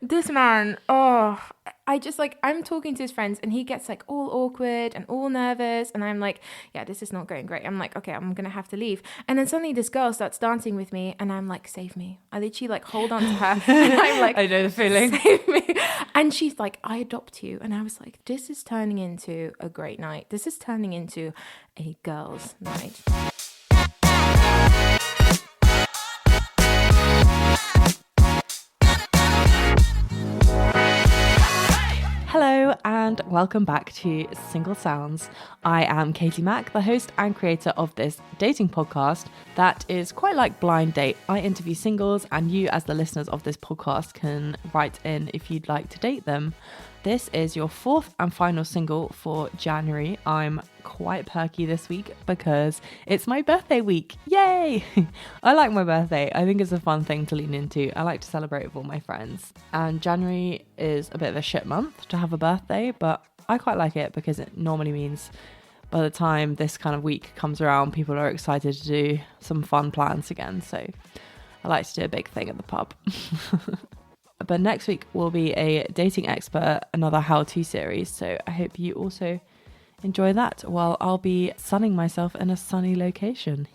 This man, I just like, I'm talking to his friends and he gets like all awkward and all nervous. And I'm like, yeah, this is not going great. I'm like, okay, I'm going to have to leave. And then suddenly this girl starts dancing with me and I'm like, save me. I literally like hold on to her and I'm like, I know the feeling. save me. And she's like, I adopt you. And I was like, this is turning into a great night. This is turning into a girls' night. Hello and welcome back to Single Sounds. I am Katie Mack, the host and creator of this dating podcast that is quite like Blind Date. I interview singles and you as the listeners of this podcast can write in if you'd like to date them. This is your fourth and final single for January. I'm quite perky this week because it's my birthday week. Yay! I like my birthday. I think it's a fun thing to lean into. I like to celebrate with all my friends. And January is a bit of a shit month to have a birthday, but I quite like it because it normally means by the time this kind of week comes around, people are excited to do some fun plans again. So I like to do a big thing at the pub. But next week will be a dating expert, another how-to series. So I hope you also enjoy that while I'll be sunning myself in a sunny location.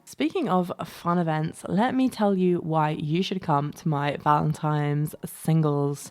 Speaking of fun events, let me tell you why you should come to my Valentine's singles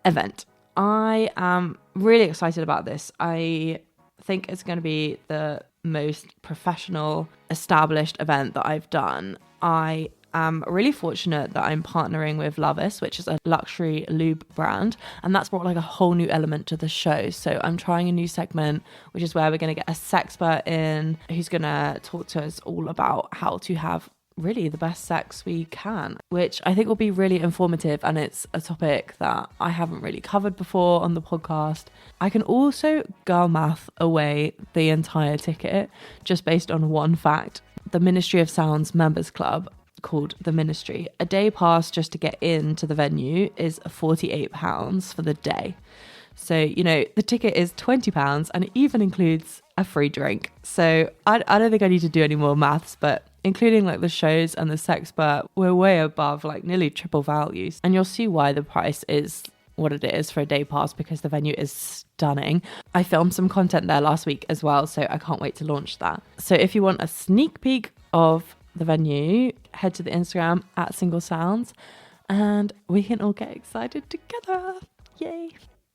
event. I am really excited about this. I think it's going to be the most professional, established event that I've done. I am really fortunate that I'm partnering with Lovis, which is a luxury lube brand, and that's brought like a whole new element to the show. So I'm trying a new segment, which is where we're going to get a sexpert in who's going to talk to us all about how to have really the best sex we can, which I think will be really informative, and it's a topic that I haven't really covered before on the podcast. I can also girl math away the entire ticket just based on one fact. The Ministry of Sound's members club called The Ministry, a day pass just to get into the venue is £48 for the day. So, you know, the ticket is £20 and it even includes a free drink. So I don't think I need to do any more maths, but including like the shows and the sexpert, we're way above like nearly triple values. And you'll see why the price is what it is for a day pass, because the venue is stunning. I filmed some content there last week as well, so I can't wait to launch that. So if you want a sneak peek of the venue, head to the Instagram at Single Sounds and we can all get excited together. Yay!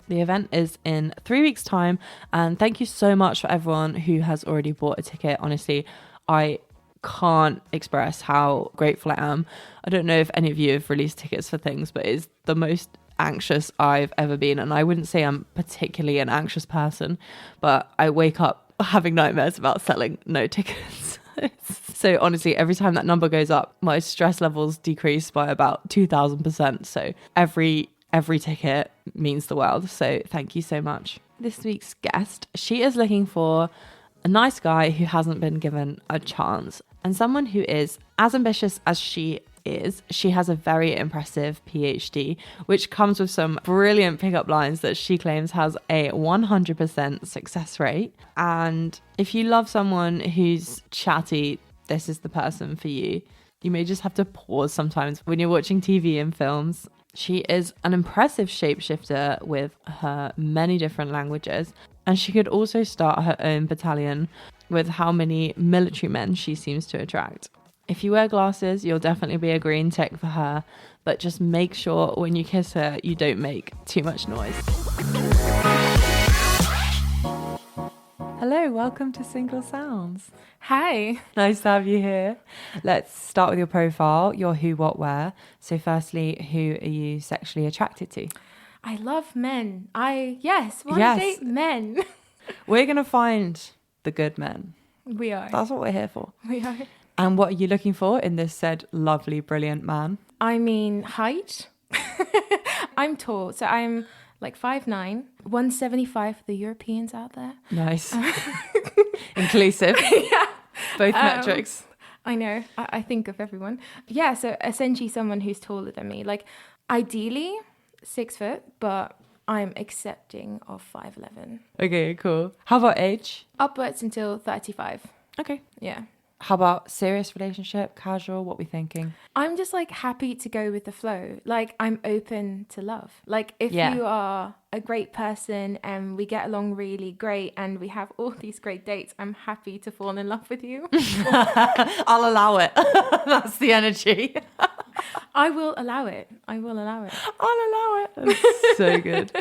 The event is in 3 weeks' time, and thank you so much for everyone who has already bought a ticket. Honestly, I can't express how grateful I am. I don't know if any of you have released tickets for things, but it's the most anxious I've ever been. And I wouldn't say I'm particularly an anxious person, but I wake up having nightmares about selling no tickets. So honestly, every time that number goes up, my stress levels decrease by about 2,000%. So every ticket means the world. So thank you so much. This week's guest, she is looking for a nice guy who hasn't been given a chance, and someone who is as ambitious as she is. She has a very impressive PhD, which comes with some brilliant pickup lines that she claims has a 100% success rate. And if you love someone who's chatty, this is the person for you. You may just have to pause sometimes when you're watching TV and films. She is an impressive shapeshifter with her many different languages, and she could also start her own battalion with how many military men she seems to attract. If you wear glasses, you'll definitely be a green tick for her, but just make sure when you kiss her, you don't make too much noise. Hello, welcome to Single Sounds. Hi. Nice to have you here. Let's start with your profile, your who, what, where. So firstly, who are you sexually attracted to? I love men. Want to date men. We're going to find the good men. We are. That's what we're here for. We are. And what are you looking for in this said lovely, brilliant man? I mean, height. I'm tall, so I'm like 5'9", 175 for the Europeans out there. Nice. Inclusive. Yeah. Both metrics. I know. I think of everyone. Yeah, so essentially someone who's taller than me. Like, ideally 6 foot, but I'm accepting of 5'11". Okay, cool. How about age? Upwards until 35. Okay. Yeah. How about serious relationship, casual? What we thinking? I'm just like happy to go with the flow. Like I'm open to love. Like if Yeah. you are a great person and we get along really great and we have all these great dates, I'm happy to fall in love with you. I'll allow it. That's the energy. I will allow it. I will allow it. I'll allow it. That's so good.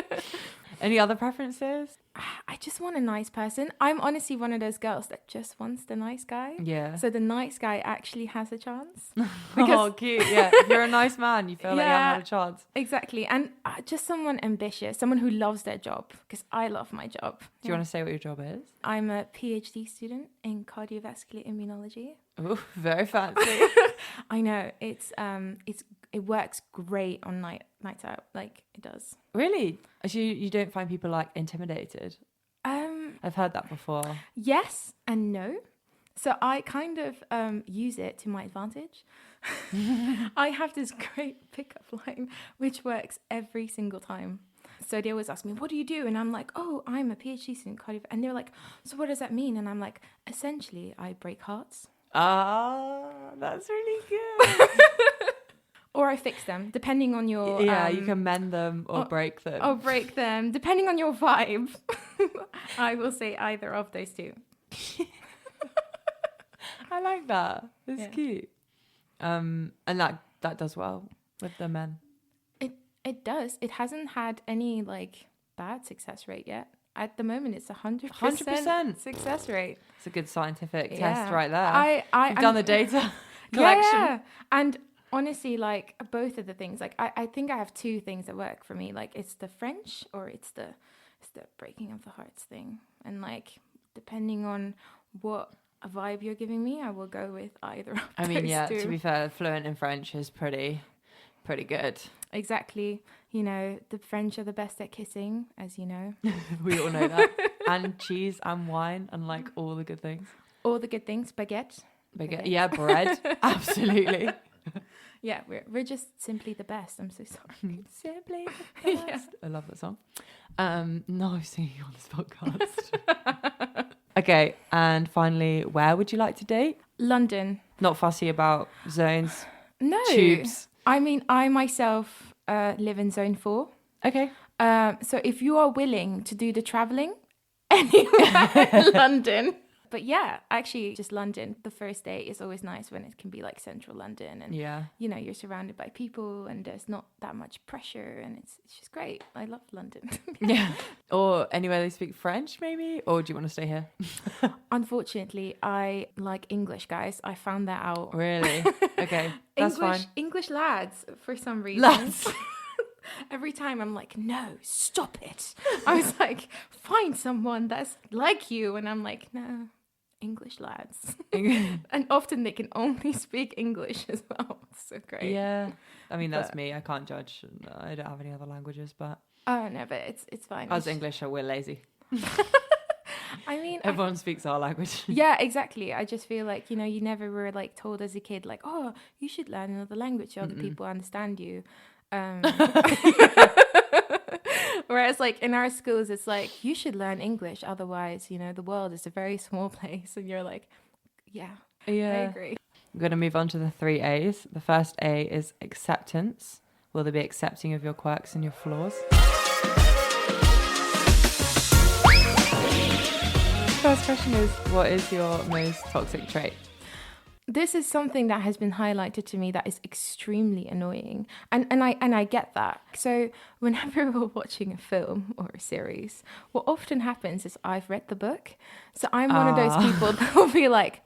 Any other preferences? I just want a nice person. I'm honestly one of those girls that just wants the nice guy. Yeah. So the nice guy actually has a chance. Oh, cute. Yeah. If you're a nice man, you feel like you haven't had a chance. Exactly. And just someone ambitious, someone who loves their job, because I love my job. Do you want to say what your job is? I'm a PhD student in cardiovascular immunology. Oh, very fancy. I know. It works great on nights out. Like it does. Really? So you don't find people like intimidated? I've heard that before. Yes and no. So I kind of use it to my advantage. I have this great pickup line which works every single time. So they always ask me, what do you do? And I'm like, oh, I'm a PhD student in cardiovascular. And they're like, so what does that mean? And I'm like, essentially, I break hearts. Ah, that's really good. Or I fix them, depending on your... Yeah, you can mend them or break them. Or break them, depending on your vibe. I will say either of those two. I like that. It's cute. And that does well with the men. It does. It hasn't had any like bad success rate yet. At the moment, it's 100% success rate. It's a good scientific test right there. You've done the data collection. Yeah. And honestly, like both of the things, like I think I have two things that work for me. Like it's the French or it's the breaking of the hearts thing. And like depending on what a vibe you're giving me, I will go with either of those two. To be fair, fluent in French is pretty good. Exactly. You know, the French are the best at kissing, as you know. We all know that. And cheese and wine and like all the good things. All the good things. Baguette. Yeah, bread. Absolutely. Yeah, we're just simply the best. I'm so sorry. Simply the best. Yeah. I love that song. No singing on this podcast. Okay, and finally, where would you like to date? London. Not fussy about zones? No. Tubes? I mean, I myself live in zone 4. Okay. So if you are willing to do the traveling, anywhere in London. But yeah, actually just London. The first day is always nice when it can be like central London and you know, you're surrounded by people and there's not that much pressure and it's just great. I love London. Yeah. Or anywhere they speak French maybe? Or do you want to stay here? Unfortunately, I like English guys. I found that out. Really? Okay. That's fine. English lads for some reason. Lads. Every time I'm like, no, stop it. I was like, find someone that's like you. And I'm like, no, English lads. And often they can only speak English as well. It's so great. Yeah. I mean, that's me. I can't judge. I don't have any other languages, but... Oh, no, but it's fine. As English, we're lazy. I mean... Everyone speaks our language. Yeah, exactly. I just feel like, you know, you never were like told as a kid, like, oh, you should learn another language so other people understand you. Whereas like in our schools it's like you should learn English, otherwise you know the world is a very small place. And you're like, yeah, I agree. I'm going to move on to the 3 A's. The first A is acceptance. Will they be accepting of your quirks and your flaws? First question is, what is your most toxic trait? This is something that has been highlighted to me that is extremely annoying. And I get that. So whenever we're watching a film or a series, what often happens is I've read the book. So I'm one of those people that will be like,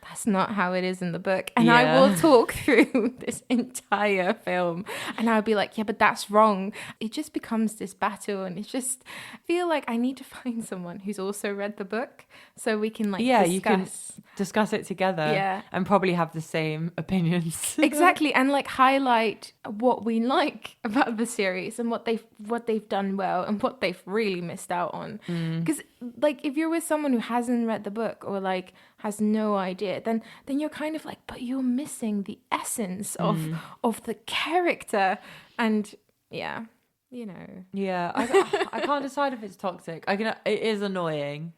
that's not how it is in the book. And I will talk through this entire film and I'll be like, yeah, but that's wrong. It just becomes this battle and it's just I feel like I need to find someone who's also read the book so we can like discuss. You can discuss it together and probably have the same opinions. Exactly. And like highlight what we like about the series and what they've done well and what they've really missed out on. Because like if you're with someone who hasn't read the book or like has no idea, then you're kind of like, but you're missing the essence of the character. And yeah, you know. Yeah, I can't decide if it's toxic. It is annoying.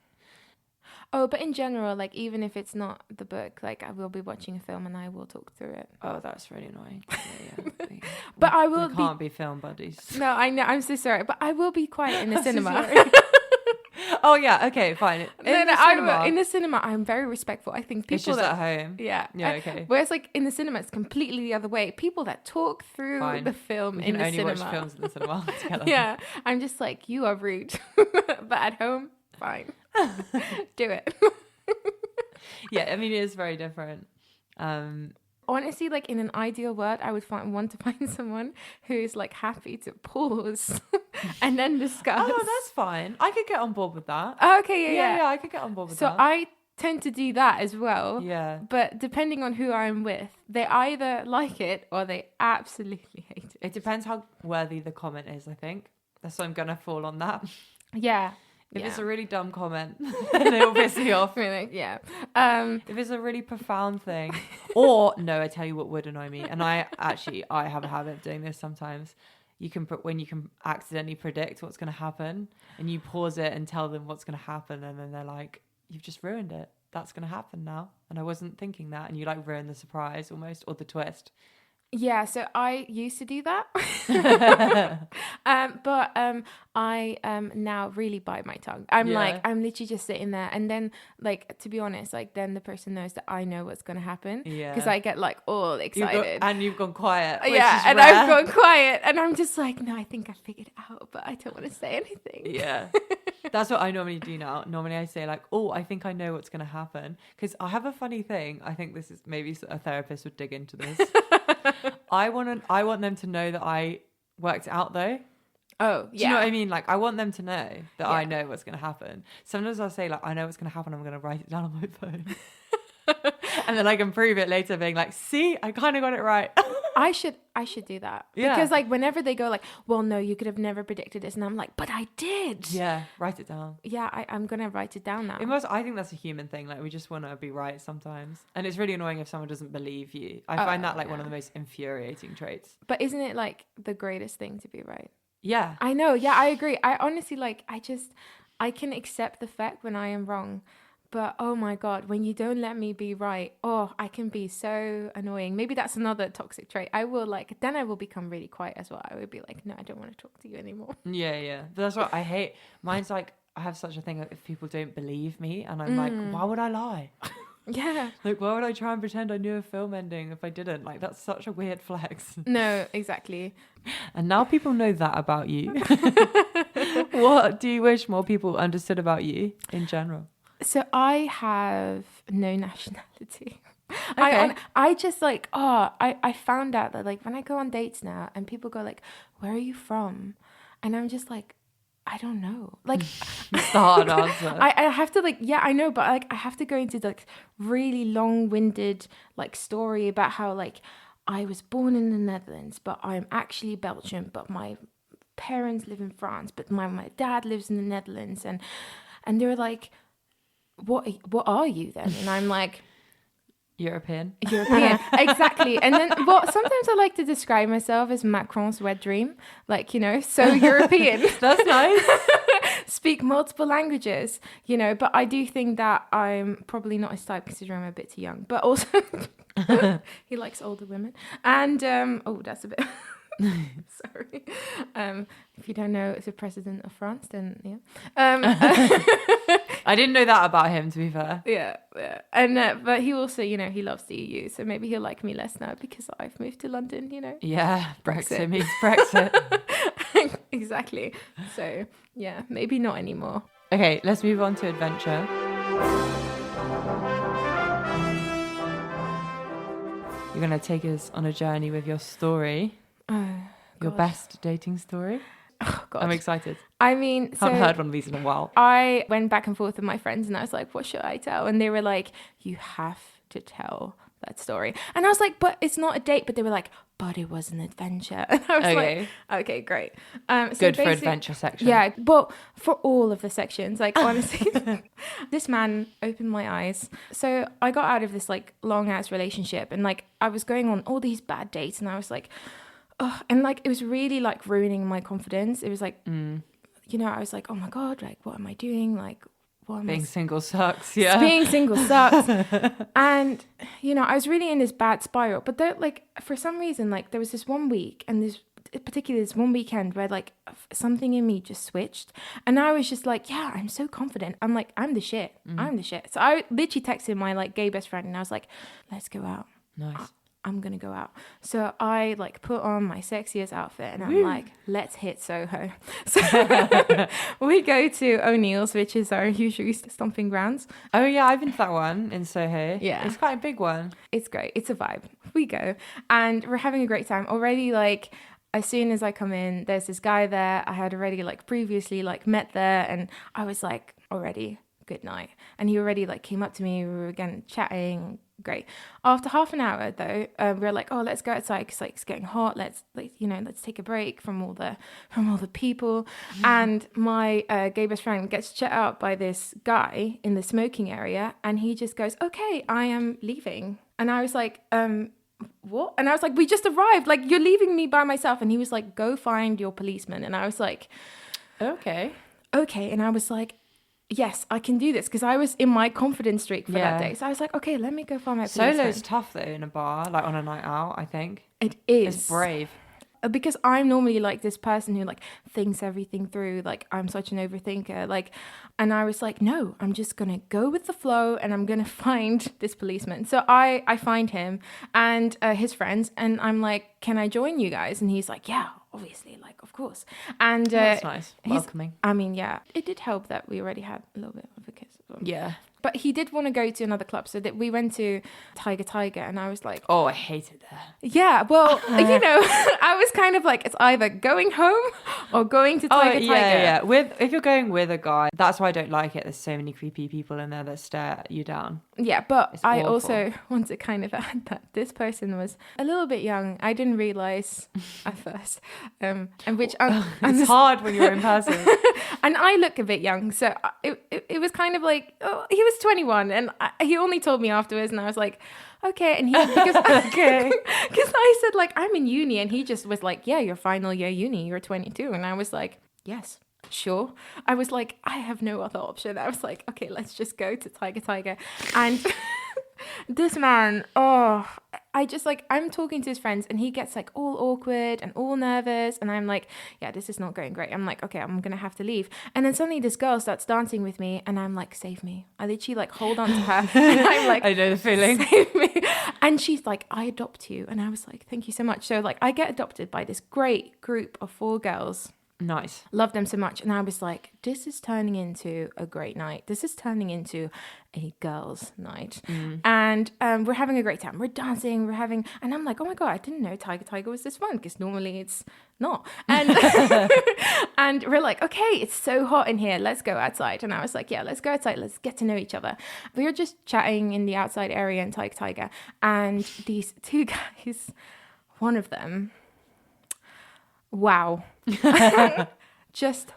Oh, but in general, like even if it's not the book, like I will be watching a film and I will talk through it. Oh, that's really annoying. Yeah. But I will we can't be film buddies. No, I know. I'm so sorry, but I will be quiet in the cinema. Oh yeah, okay, fine. In the cinema, I'm very respectful. I think people it's just at home. Yeah. Okay. Whereas like in the cinema, it's completely the other way. People that talk through the film in the cinema. We can only watch films in the cinema together. Yeah, I'm just like, you are rude, but at home, fine. Do it. Yeah, I mean it is very different. Honestly, like in an ideal world, I would want to find someone who's like happy to pause and then discuss. Oh, that's fine. I could get on board with that. Oh, okay, yeah. Yeah, I could get on board with that. So I tend to do that as well. Yeah. But depending on who I'm with, they either like it or they absolutely hate it. It depends how worthy the comment is, I think. So I'm going to fall on that. Yeah. If it's a really dumb comment, then it'll piss me off. Really, yeah. If it's a really profound thing, or no, I tell you what would annoy me, and I have a habit of doing this sometimes. When you can accidentally predict what's going to happen, and you pause it and tell them what's going to happen, and then they're like, "You've just ruined it. That's going to happen now," and I wasn't thinking that, and you like ruin the surprise almost or the twist. Yeah, so I used to do that. But I now really bite my tongue. I'm literally just sitting there, and then like, to be honest, like then the person knows that I know what's going to happen. Yeah. Because I get like all excited. You've gone quiet. Yeah, and rare. I've gone quiet, and I'm just like, no, I think I figured it out, but I don't want to say anything. Yeah. That's what I normally do now. Normally I say like, oh, I think I know what's going to happen. Because I have a funny thing. I think this is maybe a therapist would dig into this. I want them to know that I worked it out though. Oh, yeah. Do you know what I mean? Like, I want them to know that I know what's going to happen. Sometimes I'll say like, I know what's going to happen. I'm going to write it down on my phone. And then I can prove it later being like, see, I kind of got it right. I should do that. Yeah. Because like whenever they go like, well, no, you could have never predicted this. And I'm like, but I did. Yeah. Write it down. Yeah. I'm going to write it down now. I think that's a human thing. Like we just want to be right sometimes. And it's really annoying if someone doesn't believe you. I find that like one of the most infuriating traits. But isn't it like the greatest thing to be right? Yeah. I know. Yeah, I agree. I honestly I can accept the fact when I am wrong. But oh my God, when you don't let me be right, I can be so annoying. Maybe that's another toxic trait. I will become really quiet as well. I would be like, no, I don't want to talk to you anymore. Yeah. But that's what I hate. Mine's like, I have such a thing if people don't believe me, and I'm like, why would I lie? Yeah. Like, why would I try and pretend I knew a film ending if I didn't? Like, that's such a weird flex. No, exactly. And now people know that about you. What do you wish more people understood about you in general? So I have no nationality. Okay. I just like, I found out that like when I go on dates now and people go like, where are you from? And I'm just like, I don't know. Like, it's the hard answer. I have to like, yeah, I know, but like I have to go into like really long-winded like story about how like I was born in the Netherlands, but I'm actually Belgian, but my parents live in France, but my dad lives in the Netherlands, and they were like, what are you then? And I'm like, European. Exactly. And then sometimes I like to describe myself as Macron's wet dream, like, so European. That's nice. Speak multiple languages, but I do think that I'm probably not his type considering I'm a bit too young, but also he likes older women, and that's a bit sorry. If you don't know the president of France, then yeah. I didn't know that about him, to be fair. Yeah. And but he also, he loves the EU, so maybe he'll like me less now because I've moved to London, Yeah, Brexit means Brexit. Exactly. So yeah, maybe not anymore. Okay, let's move on to adventure. You're going to take us on a journey with your story. Your best dating story. Oh, God. I'm excited. I mean, I haven't heard one of these in a while. I went back and forth with my friends and I was like, what should I tell? And they were like, you have to tell that story. And I was like, but it's not a date. But they were like, but it was an adventure. And I was like, okay, great. Good for adventure section. Yeah, but for all of the sections, like honestly, this man opened my eyes. So I got out of this like long ass relationship, and like I was going on all these bad dates, and I was like, oh, and like it was really like ruining my confidence. It was like, I was like, oh my God, like what am I doing? Like, being single sucks. Yeah. Being single sucks. And, I was really in this bad spiral. But for some reason, like there was this one week and particularly this one weekend where like something in me just switched. And I was just like, yeah, I'm so confident. I'm like, I'm the shit. I'm the shit. So I literally texted my like gay best friend and I was like, let's go out. Nice. I'm going to go out. So I like put on my sexiest outfit and I'm like, let's hit Soho. So we go to O'Neill's, which is our usual stomping grounds. Oh yeah, I've been to that one in Soho. Yeah. It's quite a big one. It's great. It's a vibe. We go and we're having a great time. Already like as soon as I come in, there's this guy there. I had already like previously like met there and I was like already good night. And he already like came up to me. We were again chatting. Great. After half an hour though, we were like, oh, let's go outside because like it's getting hot. Let's take a break from all the people. And my gay best friend gets checked out by this guy in the smoking area, and he just goes, okay, I am leaving. And I was like, what? And I was like, we just arrived. Like you're leaving me by myself. And he was like, go find your policeman. And I was like, okay. And I was like, yes, I can do this because I was in my confidence streak for that day. So I was like, okay, let me go find my policeman. Solo's tough though in a bar, like on a night out, I think. It is. It's brave. Because I'm normally like this person who like thinks everything through. Like I'm such an overthinker. Like, and I was like, no, I'm just going to go with the flow and I'm going to find this policeman. So I find him and his friends and I'm like, can I join you guys? And he's like, yeah, obviously, like, of course. And that's nice. Welcoming. I mean, yeah, it did help that we already had a little bit of a kiss as well. Yeah. But he did want to go to another club. So that we went to Tiger and I was like, oh, I hate it there. Yeah, well, I was kind of like, it's either going home or going to Tiger. Yeah. If you're going with a guy, that's why I don't like it. There's so many creepy people in there that stare you down. Yeah, but I also want to kind of add that this person was a little bit young. I didn't realize at first, and which it's hard when you're in person. And I look a bit young, so it was kind of like, oh, he was 21, and he only told me afterwards, and I was like, okay, and because I said like I'm in uni, and he just was like, yeah, your final year uni, you're 22, and I was like, yes. Sure. I was like, I have no other option. I was like, okay, let's just go to Tiger. And this man, I just like, I'm talking to his friends and he gets like all awkward and all nervous. And I'm like, yeah, this is not going great. I'm like, okay, I'm going to have to leave. And then suddenly this girl starts dancing with me and I'm like, save me. I literally like hold on to her. And I'm like, I know the feeling. Save me. And she's like, I adopt you. And I was like, thank you so much. So like I get adopted by this great group of 4 girls. Nice. Love them so much. And I was like, this is turning into a great night. This is turning into a girls' night. And we're having a great time. We're dancing, and I'm like, oh my God, I didn't know Tiger was this fun because normally it's not. And and we're like, okay, it's so hot in here. Let's go outside. And I was like, yeah, let's go outside. Let's get to know each other. We were just chatting in the outside area in Tiger. And these 2 guys, one of them, wow. Just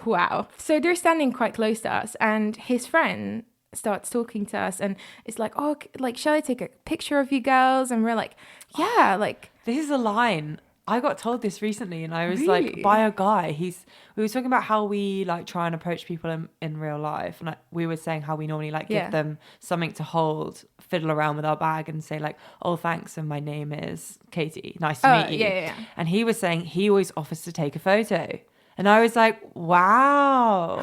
wow. So they're standing quite close to us and his friend starts talking to us and it's like, oh, like, shall I take a picture of you girls? And we're like, yeah, like. This is a line. I got told this recently and I was Really? like, by a guy. We were talking about how we like try and approach people in real life. And we were saying how we normally like give them something to hold, fiddle around with our bag and say like, oh, thanks. And my name is Katie. Nice to meet you. Yeah. And he was saying he always offers to take a photo. And I was like, wow.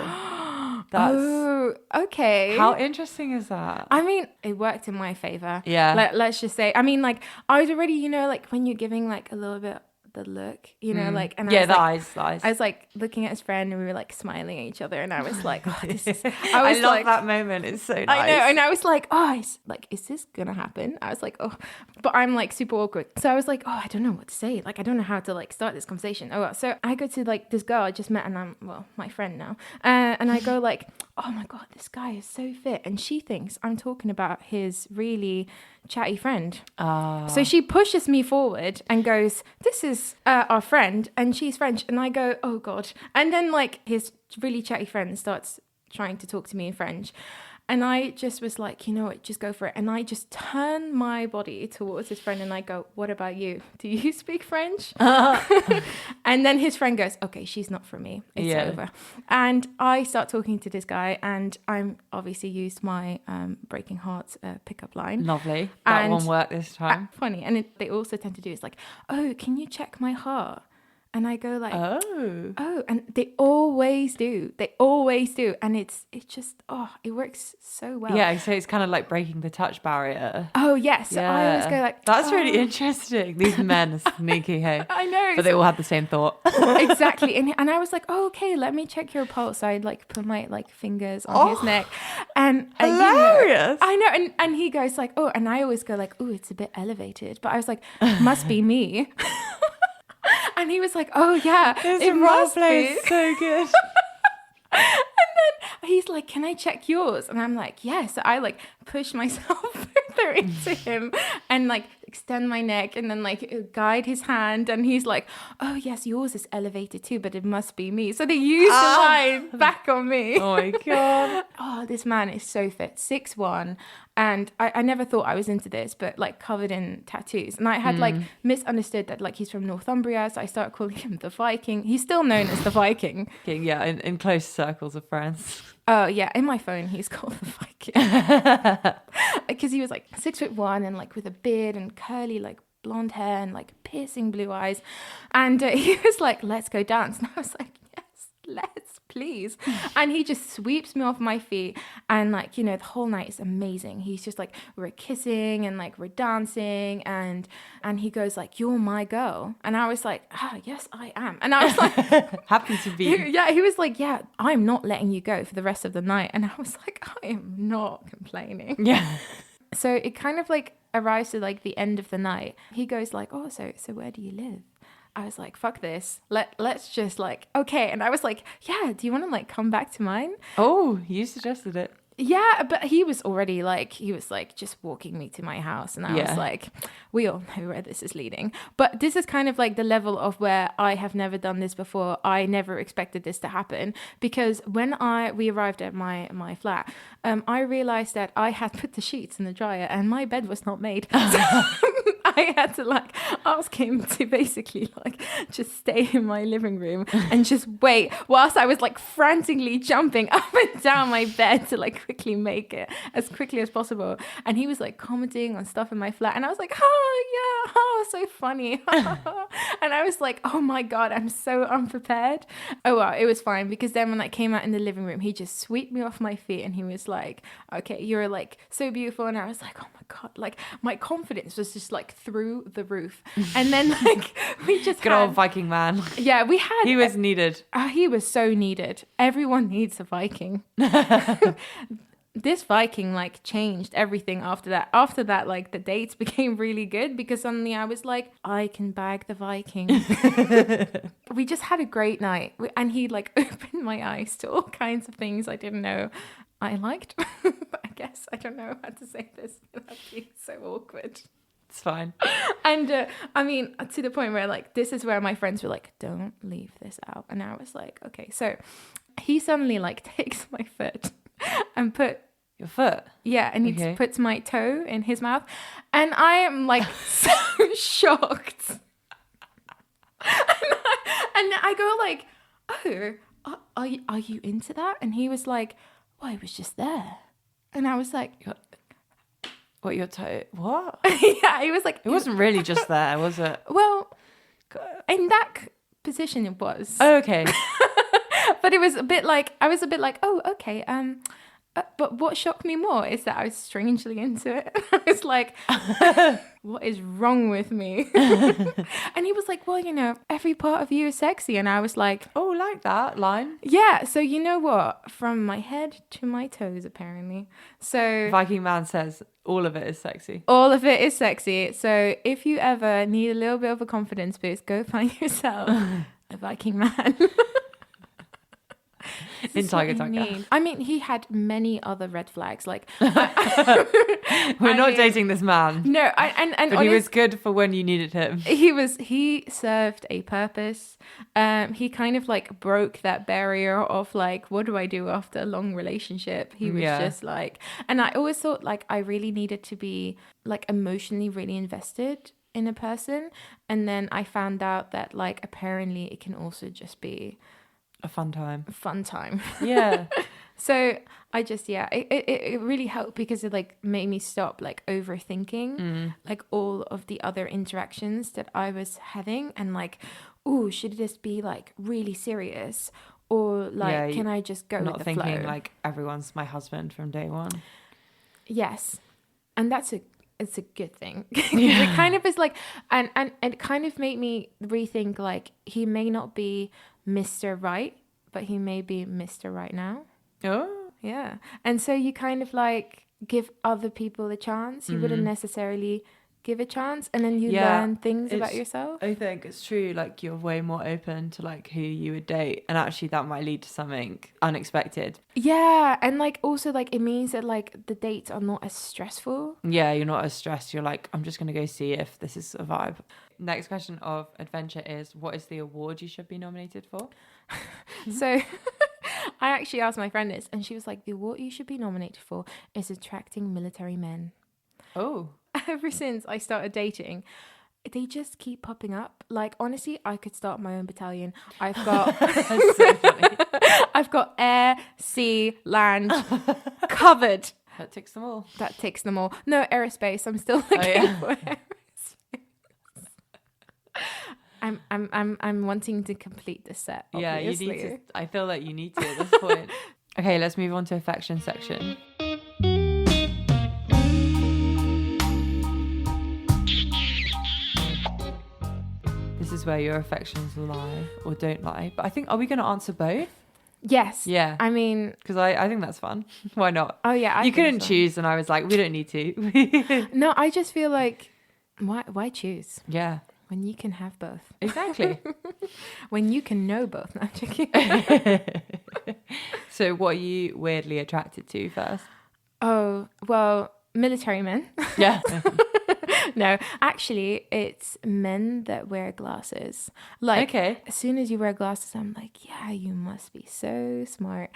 Oh, okay. How interesting is that? I mean, it worked in my favor. Yeah. Let's just say, I mean, like, I was already, like when you're giving like a little bit the look, like, and yeah, I was the eyes. I was like looking at his friend and we were like smiling at each other and I was like, oh, this is, I love like, that moment. It's so nice. I know. And I was like, oh, is this gonna happen? I was like, oh, but I'm like super awkward. So I was like, oh, I don't know what to say. Like, I don't know how to like start this conversation. Oh, well. So I go to like this girl I just met and I'm, well, my friend now. And I go like, oh my God, this guy is so fit. And she thinks I'm talking about his really chatty friend. So she pushes me forward and goes, this is our friend and she's French. And I go, oh God. And then like his really chatty friend starts trying to talk to me in French. And I just was like, you know what, just go for it. And I just turned my body towards his friend and I go, what about you? Do you speak French? And then his friend goes, okay, she's not for me. It's over. And I start talking to this guy and I'm obviously used my Breaking Hearts pickup line. Lovely. That And one worked this time. Funny. And they also tend to do is like, oh, can you check my heart? And I go like, oh, and they always do. They always do. And it's just, it works so well. Yeah, so it's kind of like breaking the touch barrier. Oh, yes. So I always go like, that's really interesting. These men are sneaky, hey? I know. But they all had the same thought. Exactly. And I was like, oh, okay, let me check your pulse. So I'd like put my like fingers on his neck. And hilarious. I know. And he goes like, oh, and I always go like, oh, it's a bit elevated. But I was like, must be me. And he was like, oh, yeah, it must be. So good. And then he's like, can I check yours? And I'm like, yes. So I like push myself further into him and like extend my neck and then like guide his hand. And he's like, oh, yes, yours is elevated too, but it must be me. So they use the line back on me. Oh, my God. Oh, this man is so fit, 6'1". And I never thought I was into this, but like covered in tattoos. And I had like misunderstood that like he's from Northumbria. So I started calling him the Viking. He's still known as the Viking. Yeah, in close circles of friends. Oh, yeah. In my phone, he's called the Viking. Because he was like 6'1" and like with a beard and curly like blonde hair and like piercing blue eyes. And he was like, let's go dance. And I was like, yes, let's. Please. And he just sweeps me off my feet and like, you know, the whole night is amazing. He's just like, we're kissing and like we're dancing and he goes like, you're my girl. And I was like, yes, I am. And I was like, happy to be. He was like, yeah, I'm not letting you go for the rest of the night. And I was like, I am not complaining. Yeah. So it kind of like arrives to like the end of the night. He goes like, oh, so where do you live? I was like, fuck this. Let's just like, okay. And I was like, yeah, do you want to like come back to mine? Oh, you suggested it. Yeah, but he was already like, just walking me to my house. And I was like, we all know where this is leading. But this is kind of like the level of where I have never done this before. I never expected this to happen. Because when we arrived at my flat, I realized that I had put the sheets in the dryer and my bed was not made. I had to like ask him to basically like just stay in my living room and just wait whilst I was like frantically jumping up and down my bed to like quickly make it as quickly as possible. And he was like commenting on stuff in my flat and I was like, oh yeah, oh so funny. And I was like, oh my God, I'm so unprepared. Oh well, it was fine because then when I came out in the living room, he just swept me off my feet and he was like, okay, you're like so beautiful. And I was like, oh my God, like my confidence was just like through the roof. And then like we just good old Viking man. Yeah, we had. He was needed. He was so needed. Everyone needs a Viking. This Viking like changed everything after that. After that, like the dates became really good because suddenly I was like, I can bag the Viking. We just had a great night. And he like opened my eyes to all kinds of things I didn't know I liked. I guess I don't know how to say this without being so awkward. It's fine. And I mean, to the point where like, this is where my friends were like, don't leave this out. And I was like, okay. So he suddenly like takes my foot and your foot? Yeah. And he puts my toe in his mouth. And I am like so shocked. And I go like, oh, are you into that? And he was like, well, it was just there. And I was like, what, your toe? What? Yeah, he was like... It wasn't really just there, was it? Well, in that position it was. Oh, okay. But it was a bit like... I was a bit like, oh, okay. But what shocked me more is that I was strangely into it. I was like, what is wrong with me? And he was like, well, you know, every part of you is sexy. And I was like, oh, like that line? Yeah. So you know what? From my head to my toes, apparently. So Viking man says all of it is sexy. All of it is sexy. So if you ever need a little bit of a confidence boost, go find yourself a Viking man. in Tiger what you Tiger. need. I mean, he had many other red flags. Like, We're not dating this man. No, and but he was good for when you needed him. He served a purpose. He kind of like broke that barrier of like, what do I do after a long relationship? He was just like, and I always thought like I really needed to be like emotionally really invested in a person, and then I found out that like apparently it can also just be a fun time. Yeah. So I just it really helped because it like made me stop like overthinking like all of the other interactions that I was having, and like, oh, should this be like really serious, or like can I just go with the flow? Not thinking like everyone's my husband from day one. Yes, and it's a good thing. It kind of is like, and it kind of made me rethink like he may not be Mr. Right, but he may be Mr. Right now. Oh, yeah. And so you kind of like give other people a chance. You wouldn't necessarily give a chance, and then you learn things about yourself. I think it's true. Like you're way more open to like who you would date, and actually that might lead to something unexpected. Yeah, and like also like it means that like the dates are not as stressful. Yeah, you're not as stressed. You're like, I'm just gonna go see if this is a vibe. Next question of adventure is, what is the award you should be nominated for? So I actually asked my friend this, and she was like, the award you should be nominated for is attracting military men. Oh. Ever since I started dating, they just keep popping up. Like, honestly, I could start my own battalion. I've got That's so funny. I've got air, sea, land covered. That ticks them all. That ticks them all. No, aerospace. I'm still looking for aerospace. I'm wanting to complete this set. Obviously. Yeah, you need to. I feel like you need to at this point. Okay, let's move on to affection section. This is where your affections lie or don't lie. But I think, are we going to answer both? Yes. Yeah. I mean, because I think that's fun. Why not? Oh yeah. You couldn't choose, and I was like, we don't need to. No, I just feel like, why choose? Yeah. When you can have both. Exactly. When you can know both. No, I'm joking. So what are you weirdly attracted to first? Oh, well, military men. Yeah. No, actually, it's men that wear glasses. Like, okay. As soon as you wear glasses, I'm like, yeah, you must be so smart.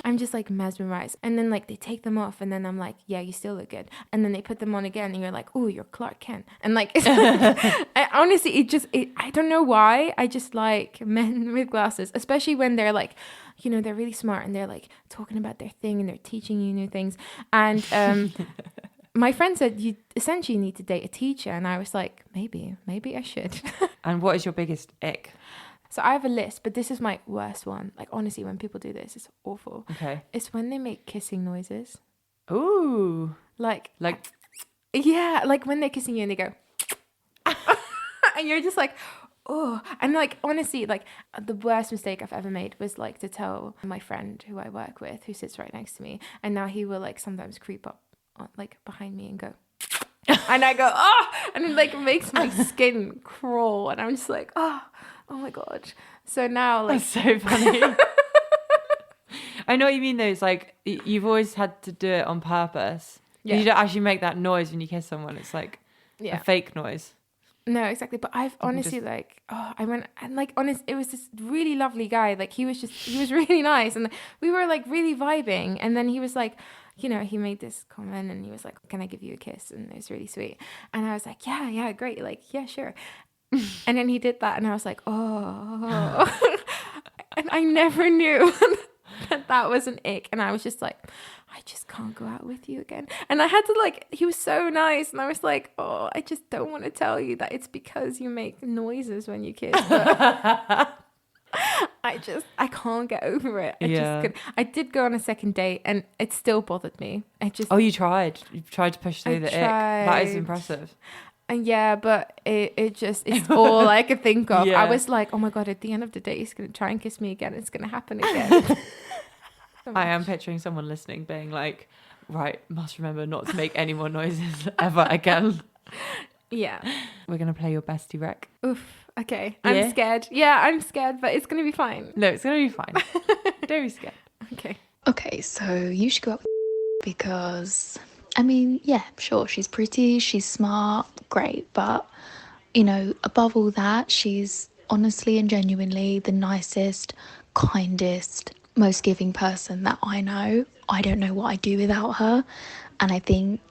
I'm just like mesmerized. And then like they take them off, and then I'm like, yeah, you still look good. And then they put them on again, and you're like, oh, you're Clark Kent. And like, honestly, I don't know why. I just like men with glasses, especially when they're like, you know, they're really smart and they're like talking about their thing and they're teaching you new things. And my friend said you essentially need to date a teacher, and I was like, maybe I should. And what is your biggest ick? So I have a list, but this is my worst one. Like, honestly, when people do this, it's awful. Okay. It's when they make kissing noises. Ooh. Like yeah, like when they're kissing you and they go and you're just like, oh. And like, honestly, like the worst mistake I've ever made was like to tell my friend who I work with, who sits right next to me, and now he will like sometimes creep up like behind me and go and I go, oh, and it like makes my skin crawl, and I'm just like, oh my god. So now like, that's so funny. I know what you mean though. It's like you've always had to do it on purpose. Yeah. You don't actually make that noise when you kiss someone. It's like a fake noise. No, exactly. But I've honestly like, I went, and like, it was this really lovely guy. Like he was really nice, and we were like really vibing. And then he was like, you know, he made this comment, and he was like, can I give you a kiss? And it was really sweet. And I was like, yeah, great. Like, yeah, sure. And then he did that, and I was like, oh. And I never knew that was an ick. And I was just like, I just can't go out with you again. And I had to like, he was so nice, and I was like, oh, I just don't want to tell you that it's because you make noises when you kiss. But I can't get over it. I did go on a second date, and it still bothered me. You tried to push through the ick. That is impressive. And yeah, but it's all I could think of. Yeah. I was like, oh my god, at the end of the day he's gonna try and kiss me again. It's gonna happen again. I am picturing someone listening being like, right, must remember not to make any more noises ever again. Yeah. We're going to play your bestie rec. Oof. Okay. Yeah? I'm scared. Yeah, I'm scared, but it's going to be fine. No, it's going to be fine. Don't be scared. Okay. Okay, so you should go up because, I mean, yeah, sure, she's pretty, she's smart, great, but, you know, above all that, she's honestly and genuinely the nicest, kindest, most giving person that I know. I don't know what I'd do without her, and I think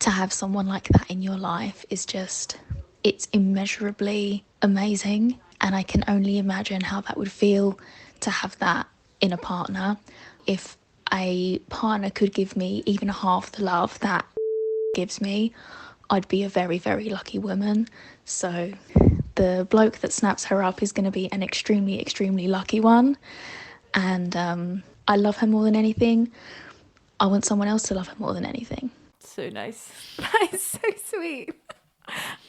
to have someone like that in your life is just, it's immeasurably amazing, and I can only imagine how that would feel to have that in a partner. If a partner could give me even half the love that gives me, I'd be a very, very lucky woman. So the bloke that snaps her up is going to be an extremely, extremely lucky one. And I love her more than anything. I want someone else to love her more than anything. So nice. That is so sweet.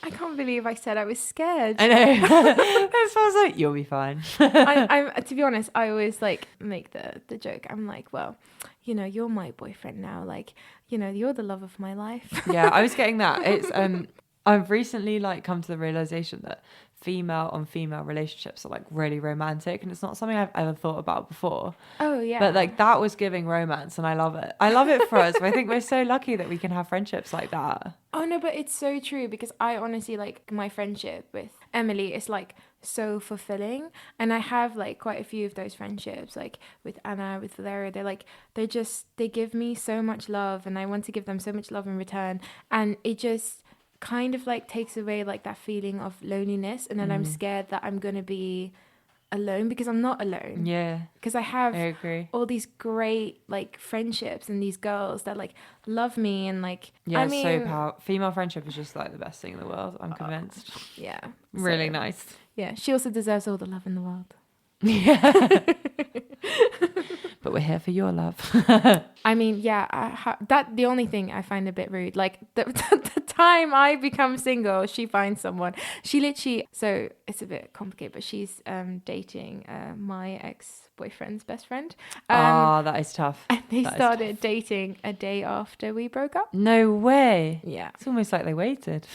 I can't believe I said I was scared. I know. That's why I was like, you'll be fine. I'm to be honest, I always like make the joke. I'm like, well, you know, you're my boyfriend now. Like, you know, you're the love of my life. Yeah, I was getting that. It's I've recently like come to the realization that female on female relationships are like really romantic, and it's not something I've ever thought about before. Oh yeah. But like that was giving romance, and I love it. I love it for us. But I think we're so lucky that we can have friendships like that. Oh no, but it's so true, because I honestly, like, my friendship with Emily is like so fulfilling, and I have like quite a few of those friendships, like with Anna, with Valeria. They give me so much love, and I want to give them so much love in return, and it just kind of like takes away like that feeling of loneliness, and then I'm scared that I'm gonna be alone, because I'm not alone. Yeah, because I have I agree. all these great like friendships and these girls that like love me, and like, Yeah, I mean, so powerful. Female friendship is just like the best thing in the world. I'm convinced. yeah, Really so, nice. yeah, she also deserves all the love in the world. Yeah. But we're here for your love. I mean, yeah, that the only thing I find a bit rude, like the time I become single, she finds someone. She literally, so it's a bit complicated, but she's dating my ex-boyfriend's best friend. That is tough. And they That is started tough. dating a day after we broke up. No way. Yeah. It's almost like they waited.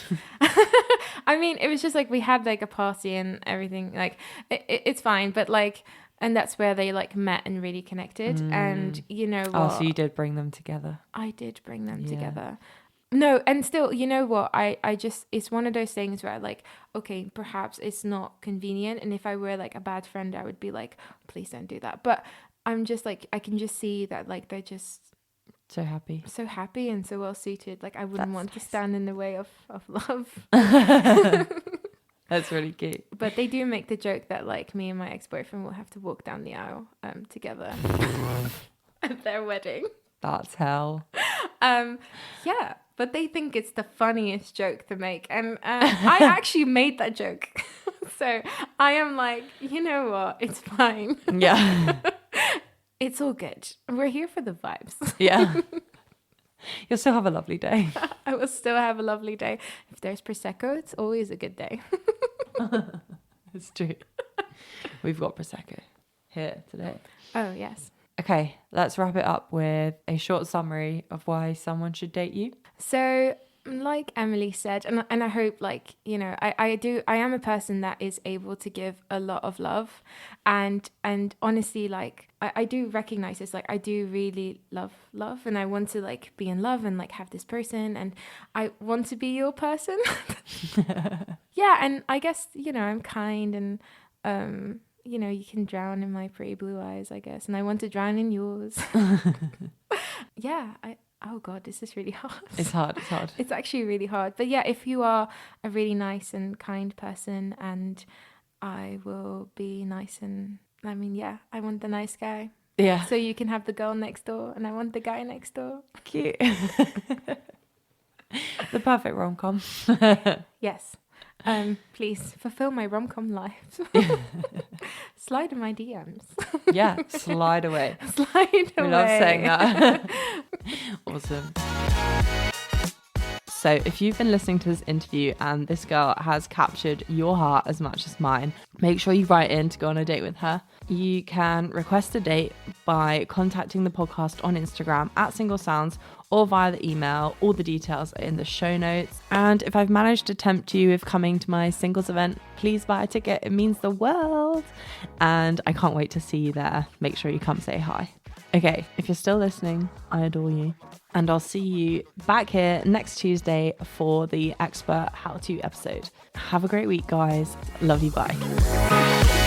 I mean, it was just like we had like a party and everything. Like it's fine, but like, and that's where they like met and really connected. And you know what? Oh, so you did bring them together. I did bring them Yeah. together. No, and still, you know what? I just, it's one of those things where like, okay, perhaps it's not convenient. And if I were like a bad friend, I would be like, please don't do that. But I'm just like, I can just see that like they're just So happy. so happy and so well suited. Like I wouldn't That's want to nice. stand in the way of love. That's really cute. But they do make the joke that like me and my ex-boyfriend will have to walk down the aisle together at their wedding. That's hell. Yeah, but they think it's the funniest joke to make, and I actually made that joke. So I am like, you know what, it's fine. Yeah. It's all good. We're here for the vibes. Yeah. You'll still have a lovely day. I will still have a lovely day. If there's Prosecco, it's always a good day. It's true. We've got Prosecco here today. Oh, yes. Okay, let's wrap it up with a short summary of why someone should date you. So, like Emily said, and I hope, like, you know, I am a person that is able to give a lot of love, and honestly, like, I do recognize this, like, I do really love, and I want to, like, be in love and, like, have this person, and I want to be your person. Yeah, and I guess, you know, I'm kind, and you know, you can drown in my pretty blue eyes, I guess, and I want to drown in yours. Yeah, oh God, this is really hard. It's hard. It's actually really hard. But yeah, if you are a really nice and kind person, and I will be nice, and I mean, yeah, I want the nice guy. Yeah. So you can have the girl next door, and I want the guy next door. Cute. The perfect rom-com. Yes. Please fulfill my rom-com life. Slide in my DMs. Yeah, slide away. Slide away. We love saying that. Awesome. So if you've been listening to this interview and this girl has captured your heart as much as mine, make sure you write in to go on a date with her. You can request a date by contacting the podcast on Instagram at Single Sounds or via the email. All the details are in the show notes. And if I've managed to tempt you with coming to my singles event, please buy a ticket. It means the world. And I can't wait to see you there. Make sure you come say hi. Okay, if you're still listening, I adore you. And I'll see you back here next Tuesday for the expert how-to episode. Have a great week, guys. Love you. Bye.